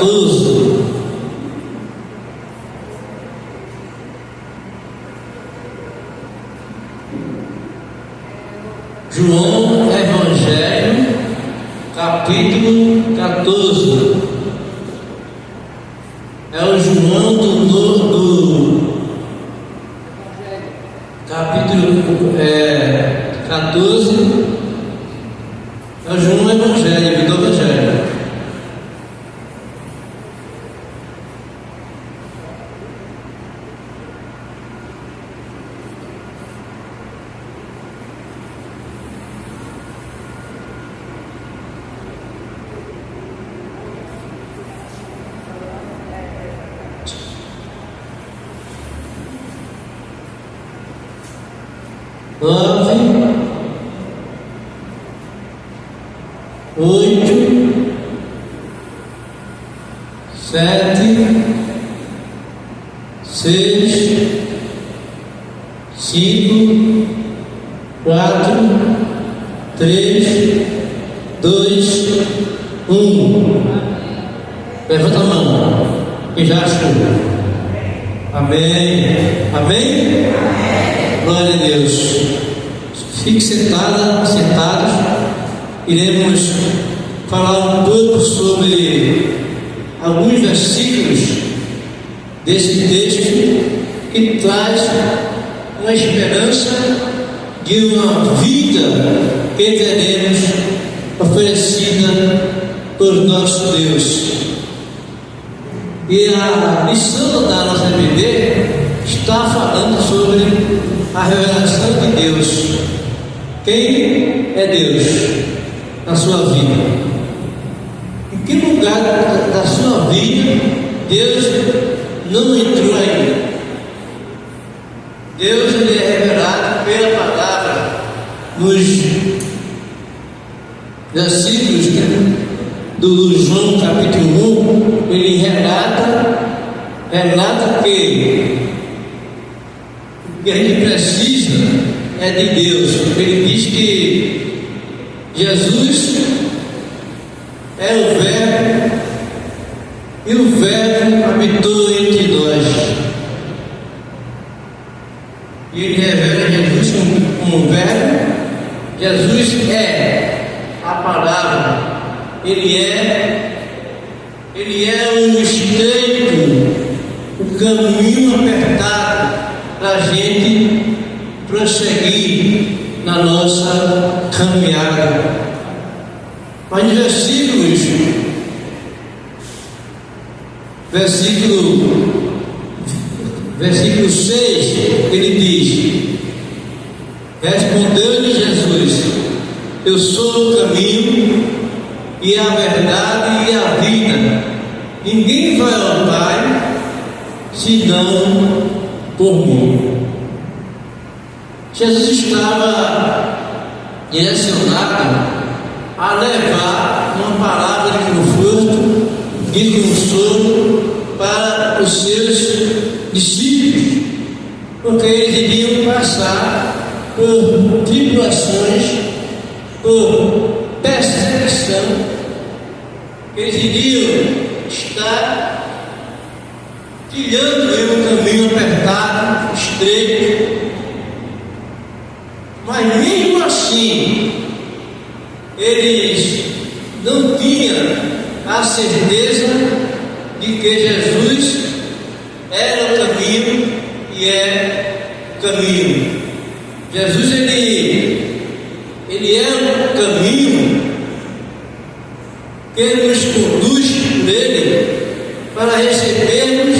14. João Evangelho, capítulo 14. É o João do capítulo 14. É o João Evangelho, do Evangelho. Nove, 8, 7, 6, 5, 4, 3, 2, 1. Levanta a mão. Quem já achou? Amém. Amém? Glória a Deus. Fique sentados. Iremos falar um pouco sobre alguns versículos desse texto que traz uma esperança de uma vida que teremos oferecida por nosso Deus. E a lição da nossa BD está falando sobre a revelação de Deus. Quem é Deus na sua vida? Em que lugar da sua vida Deus não entrou ainda? Deus ele é revelado pela palavra nos versículos do João capítulo 1. Ele relata que o que a gente precisa é de Deus. Ele diz que Jesus é o Verbo e o Verbo habitou entre nós. E ele revela Jesus como Verbo. Jesus é a palavra. Ele é um estreito, um caminho apertado para a gente prosseguir na nossa caminhada. Mas no versículo 6, ele diz: respondeu-lhe Jesus: eu sou o caminho e a verdade e a vida. Ninguém vai ao Pai senão por mim. Jesus estava direcionado a levar uma palavra de conforto, de consolo para os seus discípulos, porque eles iriam passar por tribulações, por perseguição, eles iriam estar trilhando um caminho apertado, estreito. Mas mesmo assim, eles não tinham a certeza de que Jesus era o caminho e é o caminho. Jesus ele é o caminho que nos conduz por ele para recebermos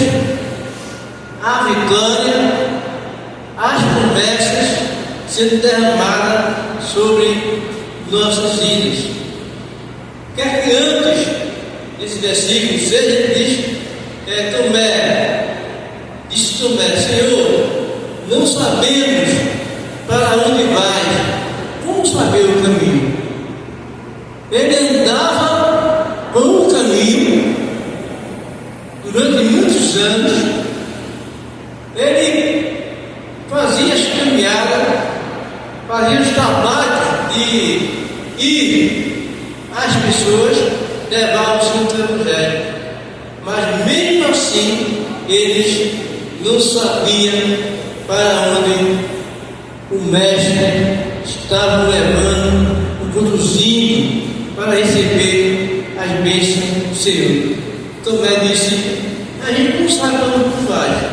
a vitória, as promessas sendo derramada sobre nossas vidas. Quer que antes desse versículo 6 ele diz, disse Tomé: Senhor, não sabemos para onde vai, como saber o caminho? Ele andava por um caminho durante muitos anos, ele fazia as caminhadas, fazia os trabalhos de ir às pessoas, levar o Santo Evangelho. assim eles não sabiam para onde o mestre estava levando, o conduzindo para receber as bênçãos do Senhor. Tomé disse: a gente não sabe para onde vai,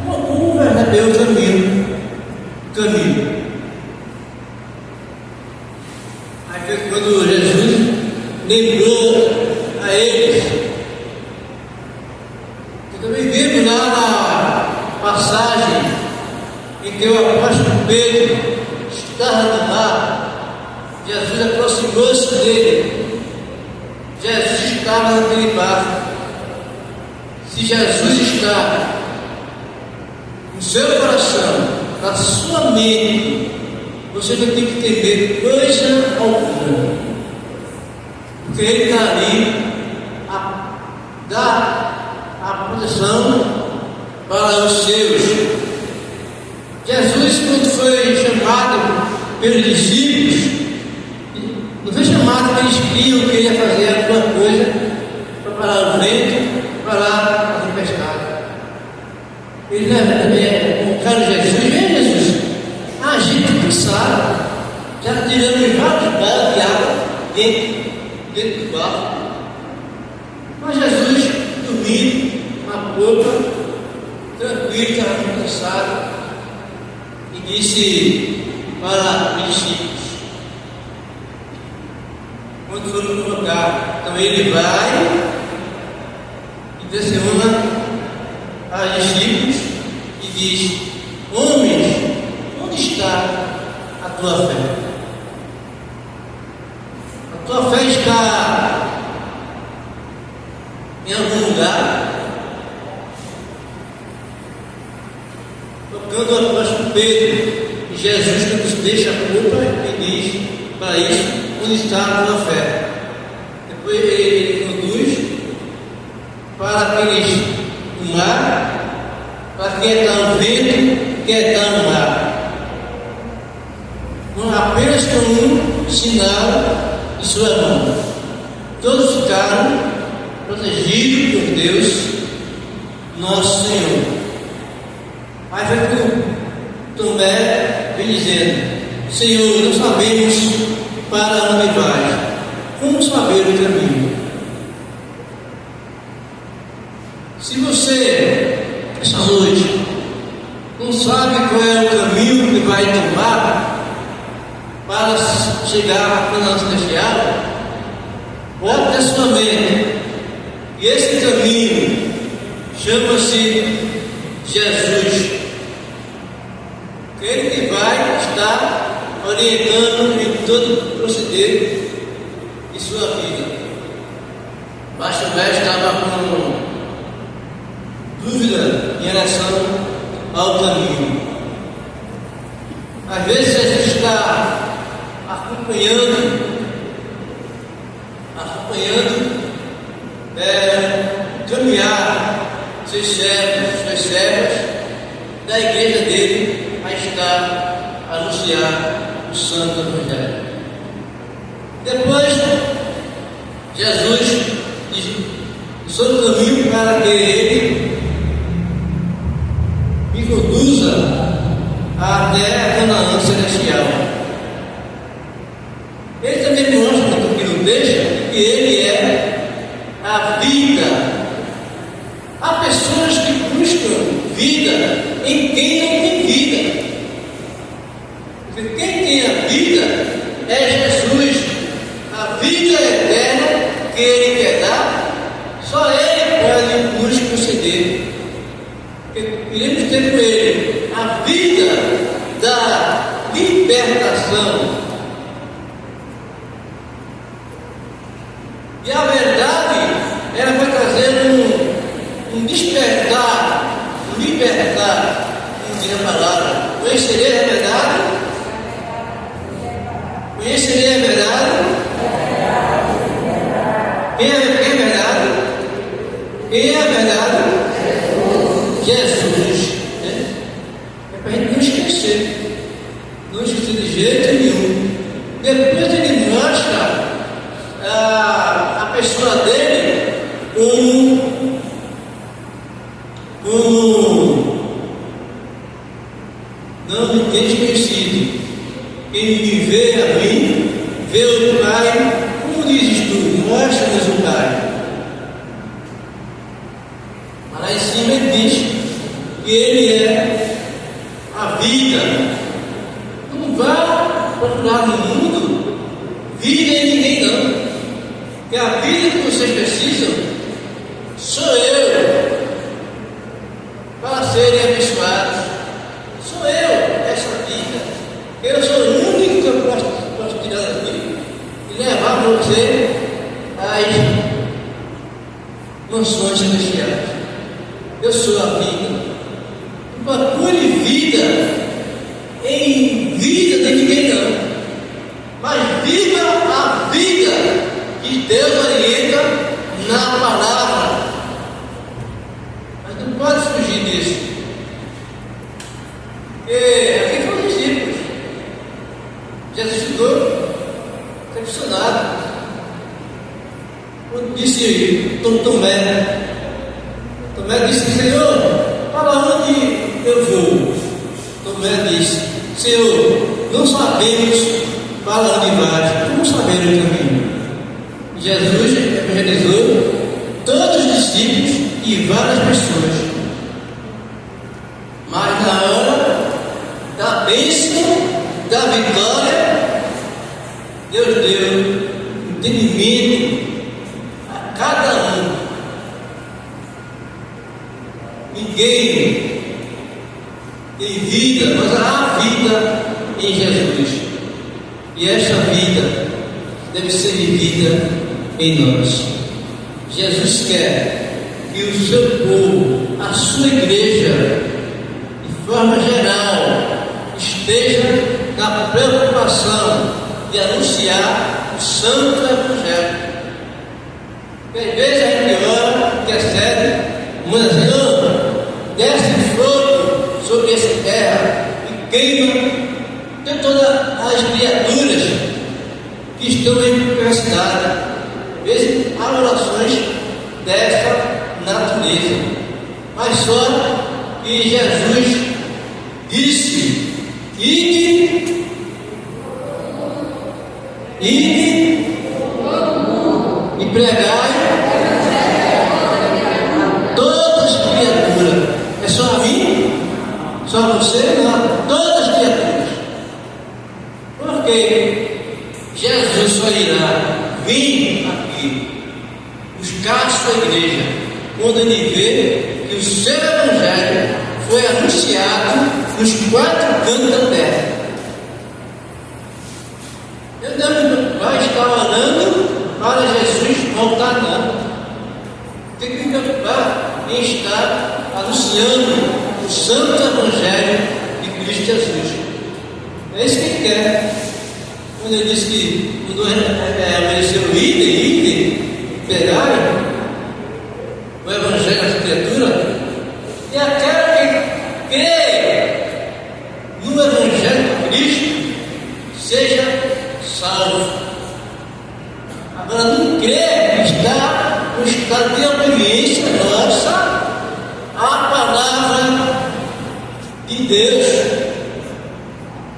como vai saber o caminho. Aí foi quando Jesus lembrou a eles, que também vimos lá na passagem em que o apóstolo Pedro estava no mar. Jesus aproximou-se dele. Jesus estava naquele barco. Se Jesus está no seu coração, na sua mente, você não tem que temer coisa alguma, porque Ele está ali a dar a proteção para os seus. Jesus, quando foi chamado pelos discípulos, não foi chamado porque eles criam que ele ia fazer alguma coisa para parar o vento, para parar a tempestade. Ele o cara Jesus, vem Jesus, a gente cansado, já tirando vários baldes de água dentro do barco. Mas Jesus dormindo na popa, tranquilo, estava muito cansado, e disse para os discípulos, quando foram colocar, então ele vai e testemunha aos discípulos e diz: homens, onde está a tua fé? A tua fé está em algum lugar? Tocando o apóstolo Pedro, e Jesus, quando deixa a culpa, e diz para isso: onde está a tua fé? Depois ele conduz para aqueles no mar, para quietar o vento, quietar o mar. Não apenas com um sinal de sua mão. Todos ficaram protegidos por Deus, nosso Senhor. Aí foi que Tomé vem dizendo: Senhor, não sabemos para onde vai, como saber o caminho? Se você, essa noite, não sabe qual é o caminho que vai tomar para chegar à Canaã Celestial, bota a sua mente, e esse caminho chama-se Jesus. Ele que vai estar orientando em todo o proceder de sua vida. Mas Tomé estava com dúvida em relação ao caminho. Às vezes Jesus está acompanhando caminhar seus servos, suas servas da igreja dele a estar a anunciar o santo evangelho. Depois Jesus diz sobre o caminho para que ele me conduza até a Canaã Celestial. Ele também mostra no que nos deixa que ele é a vida. Há pessoas que buscam vida em quem não tem vida. Porque quem tem a vida é Jesus, a vida eterna que Ele quer dar, só Ele pode nos conceder. Queremos ter com Ele a vida da libertação. E a verdade, ela vai trazer um despertar, como diz a palavra. Conhecerei a verdade? Conhecerei a verdade? Quem é a verdade? Quem é a verdade? Jesus. É para a gente não esquecer. Não esquecer de jeito nenhum. Depois ele mostra a pessoa dele como vida. Não vá procurar no mundo vida em ninguém, não. Porque a vida que vocês precisam sou eu para serem abençoados. Sou eu, essa vida. Eu sou o único que eu posso tirar daqui e levar você às mansões celestiais. Eu sou a vida. Não procure vida em vida de ninguém, não. Mas viva a vida que Deus orienta na palavra. Mas não pode fugir disso. Aqui foram os discípulos. Jesus ficou decepcionado. Quando disse Tomé disse: Senhor, para onde eu vou? Tomé disse: Senhor, não sabemos para onde vais, como saber o caminho? Jesus evangelizou todos os discípulos e várias pessoas. Mas na hora da bênção, da vitória, Deus deu entendimento a cada um. Ninguém tem vida, mas há vida em Jesus. E esta vida deve ser vivida em nós. Jesus quer que o seu povo, a sua igreja, de forma geral, esteja na preocupação de anunciar o Santo Evangelho. Às vezes a gente ora, intercede, manda Senhor, desce fogo sobre essa terra e queima de todas as criaturas que estão em perversidade. Às vezes há orações dessa natureza, mas só que Jesus disse: ide e pregai a todas as criaturas. É só a mim? Só a você? Não, todas as criaturas. Porque Jesus só irá vir aqui buscar a sua igreja quando ele vê que o seu evangelho foi anunciado nos 4 cantos da terra. Eu não vai estar orando para Jesus voltar, não. Tem que me preocupar em estar anunciando o santo evangelho de Cristo Jesus. É isso que ele quer. Quando ele disse que quando obedeceu o líder, pegar o evangelho da criatura, e aquela que crê no evangelho de Cristo seja salvo. Agora, não crê, está no estado de obediência nossa à palavra de Deus.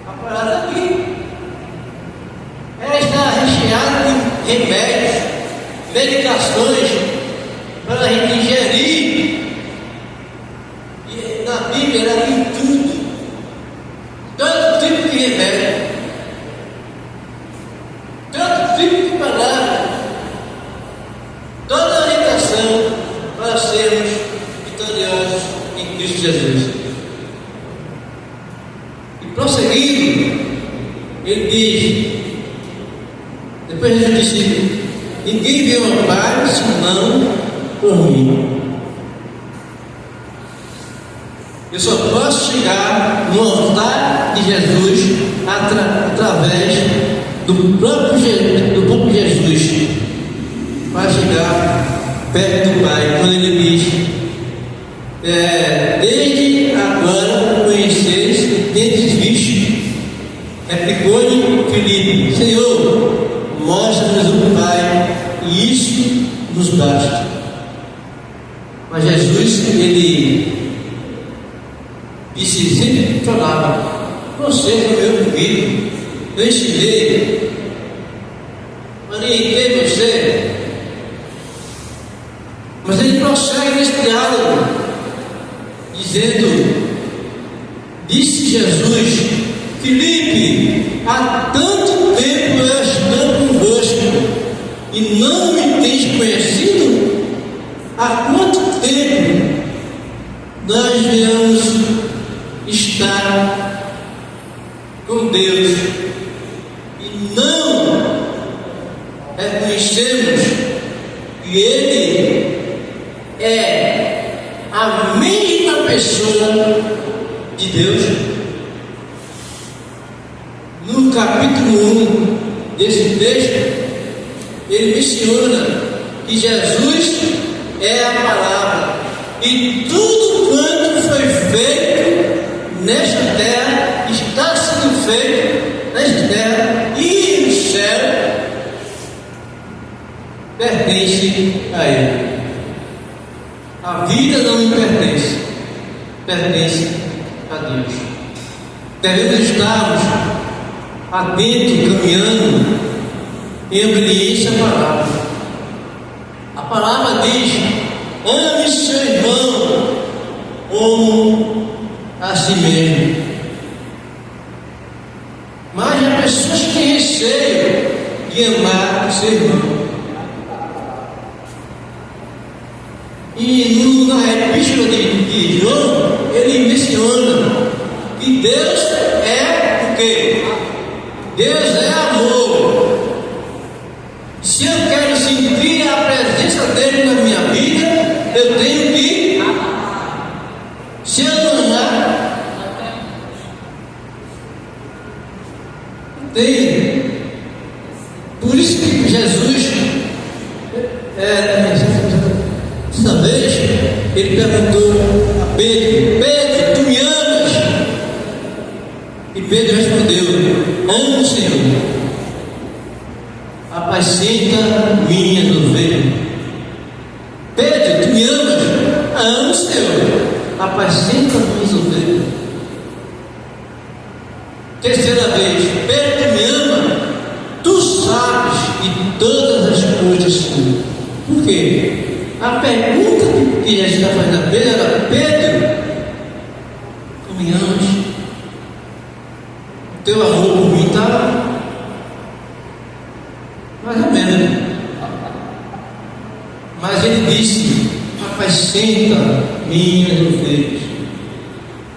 A palavra aqui, ela está recheada de remédios, medicações para a gente ingerir. E na Bíblia ela tem tudo, todo tipo de remédio, todo tipo de palavra, toda orientação para sermos vitoriosos em Cristo Jesus. E prosseguindo, ele diz, depois ele disse: ninguém viu ao Pai senão por mim. Eu só posso chegar no altar de Jesus através do próprio Jesus, para chegar perto do Pai. Quando ele diz: desde agora conheceis e tendes visto, replicou-lhe Filipe: Senhor, mostra-nos o Pai, e isso nos basta. Mas Jesus, ele disse, sempre falava: vocês são meu ouvido, eu ensinei, orientei você. Mas ele prossegue nesse diálogo, dizendo: Disse Jesus: Filipe, há tanto tempo eu estou convosco e não me tens conhecido? Há quanto tempo nós viemos estar com Deus e não reconhecemos que Ele é a mesma pessoa de Deus? No capítulo 1 desse texto, ele menciona que Jesus é a palavra, e tudo quanto foi feito nesta terra, está sendo feito nesta terra e no céu, pertence a Ele. A vida não me pertence, pertence a Deus. Devemos estarmos atentos, caminhando em obediência à palavra. A palavra diz: ame seu irmão como a si mesmo. Mas há pessoas que têm receio de amar o seu irmão. E na epístola de João, ele menciona que Deus é o quê? Deus é amor. Se eu quero sentir a presença dele na minha vida, eu tenho que amar. Se eu não amar, não tenho. Por isso que Jesus, essa vez, ele perguntou a Pedro: Pedro, tu me amas? E Pedro respondeu: amo o Senhor, apacenta minhas ovelhas. Pedro, tu me amas? Amo o Senhor, apacenta minhas ovelhas. Terceira vez: Pedro, tu me ama? Tu sabes que todas as coisas são. Por quê? A pergunta que Jesus está fazendo a Pedro era: Pedro, tu me amas? O teu amor por mim está mais ou menos. Mas ele disse: apacenta minhas ovelhas.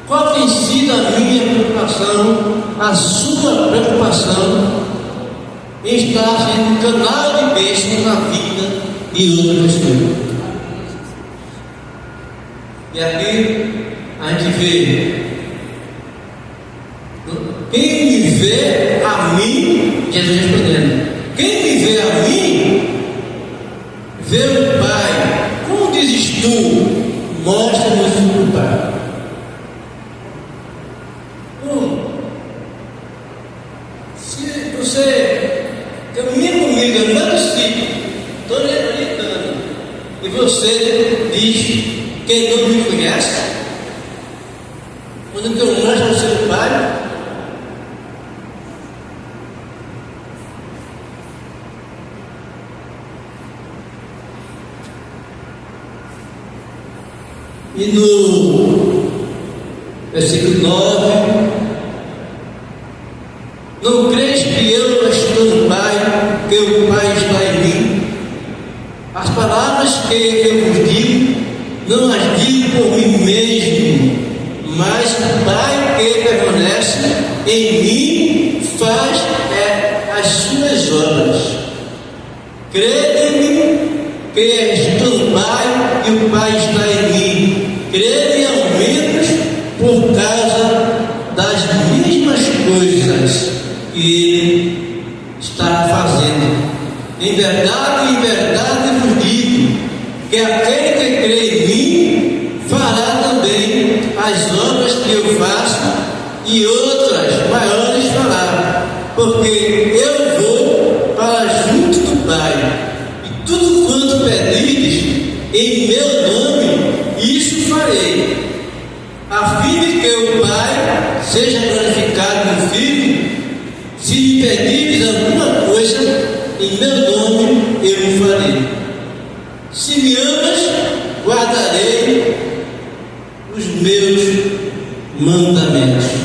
Qual tem sido a minha preocupação, a sua preocupação em estar sendo um canal de bênção na vida de outra pessoa? E aqui a gente vê: quem me vê a mim, Jesus respondendo, quem me vê a mim, vê o Pai. Como dizes tu, mostra-nos o Pai. Se você caminha comigo, andando assim, estou orientando, e você diz que não me conhece, quando eu mostro ao seu Pai, e no versículo 9: não crês que eu estou no Pai, que o Pai está em mim? As palavras que eu vos digo, não as digo por mim mesmo, mas o Pai que permanece em mim faz as suas obras. Crede-me que estou no Pai e o Pai está em mim. Crede ao menos por causa das mesmas coisas que Ele está fazendo. Em verdade vos digo que aquele que crê em mim fará também as obras que eu faço, e outras maiores fará, porque eu vou para junto do Pai, e tudo quanto pedires em meu nome, isso farei, a fim de que o Pai seja glorificado no Filho. Se me pedires alguma coisa em meu nome, eu o farei. Se me amas, guardarei os meus mandamentos.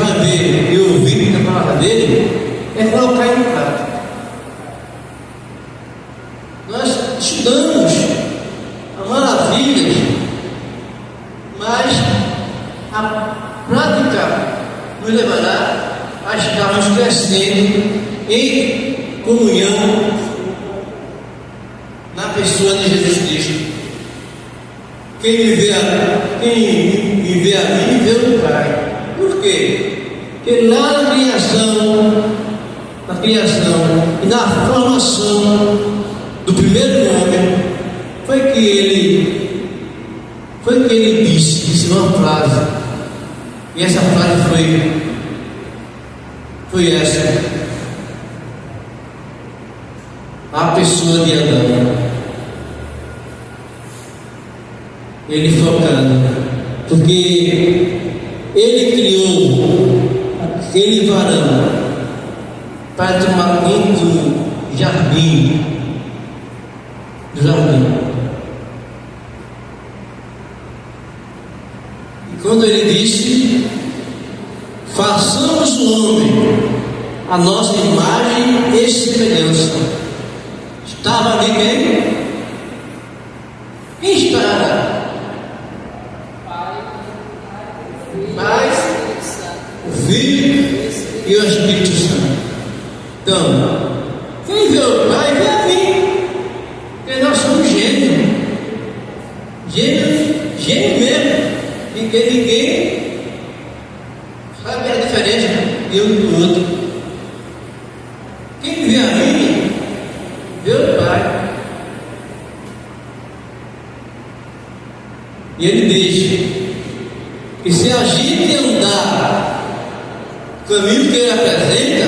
para ver e ouvir a palavra dele é colocar em prática. Nós estudamos a maravilhas, mas a prática nos levará a estarmos crescendo em comunhão na pessoa de Jesus Cristo. Quem me vê a mim, vê o Pai. Por quê? Porque lá na criação e na formação do primeiro homem, foi que ele disse uma frase. E essa frase foi essa: a pessoa de Adão. Ele focando, porque ele criou aquele varão para tomar conta do jardim. E quando ele disse: façamos o homem a nossa imagem e semelhança, estava ali quem? Quem estava? Pai, o Filho e o Espírito Santo. Então, quem vê o Pai, vê a mim. Porque nós somos gêmeos. Gêmeos mesmo. Ninguém sabe a diferença de um do outro. Quem vê a mim, vê o Pai. E ele diz que se a gente andar o caminho que ele apresenta,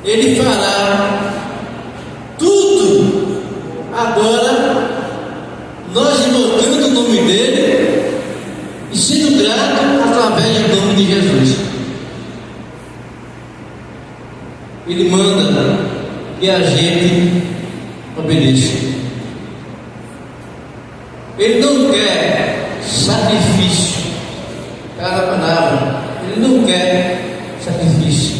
ele fará tudo. Agora, nós invocando o nome dele e sendo grato através do nome de Jesus. Ele manda que a gente obedeça. Ele não quer sacrifício. Cada palavra, ele não quer sacrifício,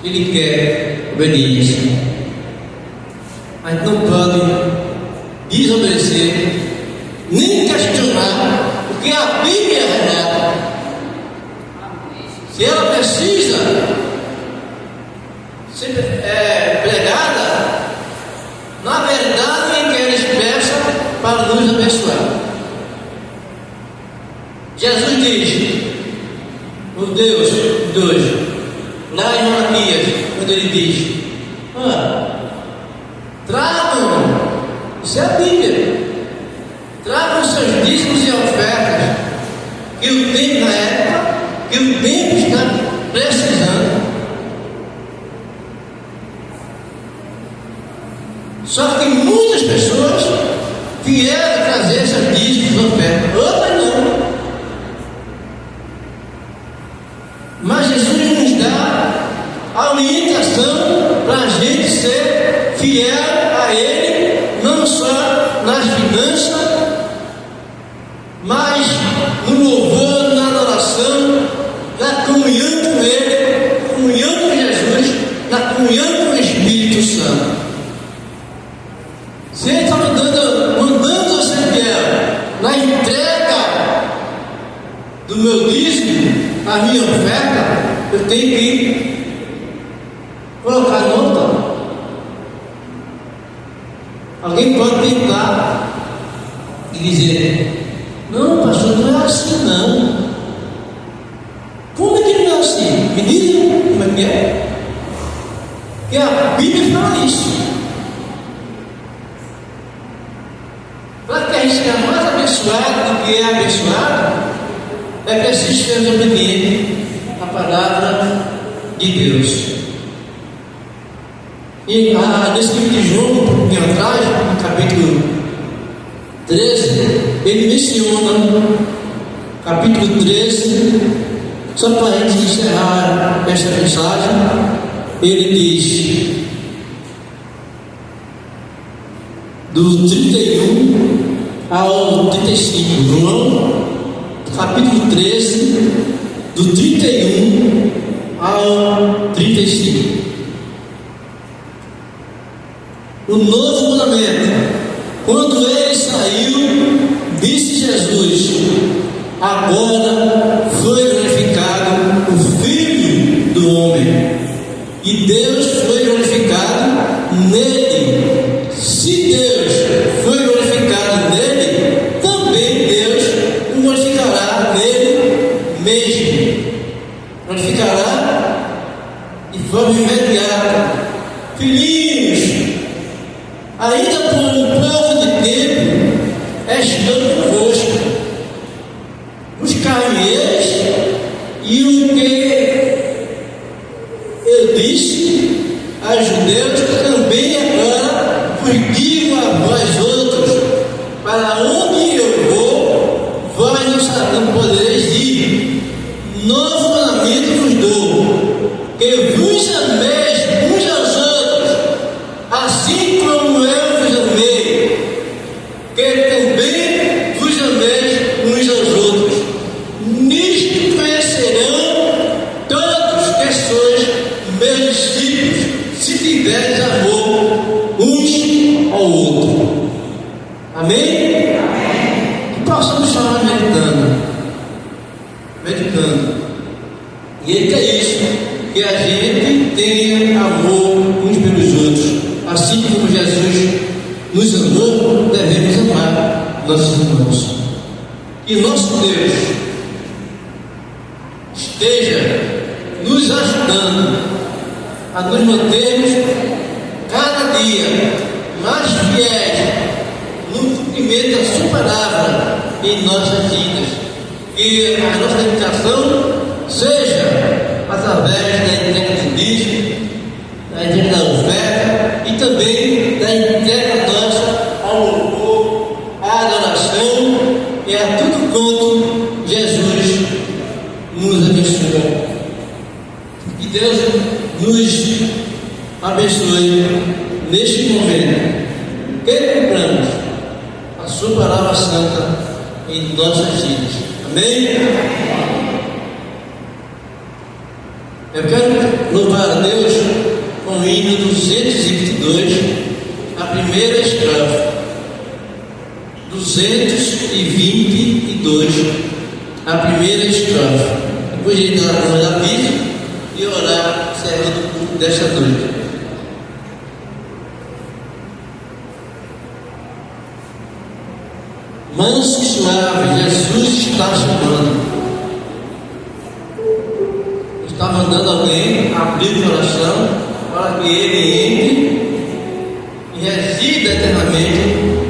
ele quer obediência. Mas não pode desobedecer, nem questionar, porque a Bíblia relata. Se ela precisa ser pregada, na verdade, quem quer expressa para nos abençoar. Jesus diz, o Deus de hoje, lá em Malaquias, quando ele diz: tragam, isso é a Bíblia, tragam seus dízimos e ofertas, que o tempo na época, que o tempo está precisando. Só que muitas pessoas vieram trazer seus dízimos e ofertas, outras não. Mas Jesus nos dá a orientação para a gente ser fiel a Ele, não só nas finanças, mas no louvor, na adoração, na comunhão com Ele, comunhão com Jesus, na comunhão com o Espírito Santo. Se Ele está mandando eu ser fiel na entrega do meu dízimo, a minha oferta, eu tenho que colocar nota. Alguém pode tentar e dizer: não, pastor, não é assim não. Como é que não é assim? Me diz como é que é. Porque a Bíblia fala isso. Para que a gente seja mais abençoado do que é abençoado, é preciso ser obediente à palavra de Deus. E nesse livro de João, um pouquinho atrás, no capítulo 13, ele menciona, capítulo 13, só para a gente encerrar esta mensagem, ele diz, do 31 ao 35, João, capítulo 13, do 31 ao 35. O novo mandamento. Quando ele saiu, disse Jesus: agora foi glorificado o Filho do Homem, e Deus foi glorificado nele. Se Deus foi glorificado nele, também Deus o glorificará nele mesmo. Glorificará de forma imediata. Filhinhos, ainda por um pouco de tempo estou convosco. Buscar-me-eis, e o que eu disse aos judeus, também agora vos digo a vós outros: para onde eu vou, vós não podereis ir. Novo mandamento vos dou, que vos ameis uns aos outros, assim como eu vos amei, que também vos ameis uns aos outros. Nisto conhecerão todos que sois meus discípulos, se tiverdes amor uns ao outro. Amém? Que possamos estar meditando. E ele quer isso, que a gente tenha amor uns pelos outros. Assim como Jesus nos amou, devemos amar nossos irmãos. Que nosso Deus esteja nos ajudando a nos mantermos cada dia mais fiéis no cumprimento da sua palavra em nossas vidas. Que a nossa educação seja através da entrega do dízimo, da entrega da oferta e também da entrega nossa ao louvor, à adoração e a tudo quanto Jesus nos abençoa. Que Deus nos abençoe neste momento. Que cumpramos a sua palavra santa em nossas vidas. Amém? Eu quero louvar a Deus com o hino 222, a primeira estrofe. 222, a primeira estrofe. Depois de dar a aviso e orar encerrando o culto desta noite. Manso e suave, Jesus está chamando. Está mandando alguém abrir o coração para que ele entre e resida eternamente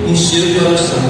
em seu coração.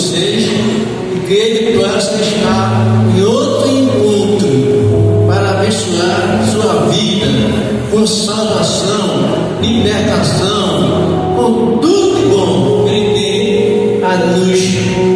vocês e que Ele possa estar em outro encontro para abençoar sua vida com salvação, libertação, com tudo de bom que Ele tem a nos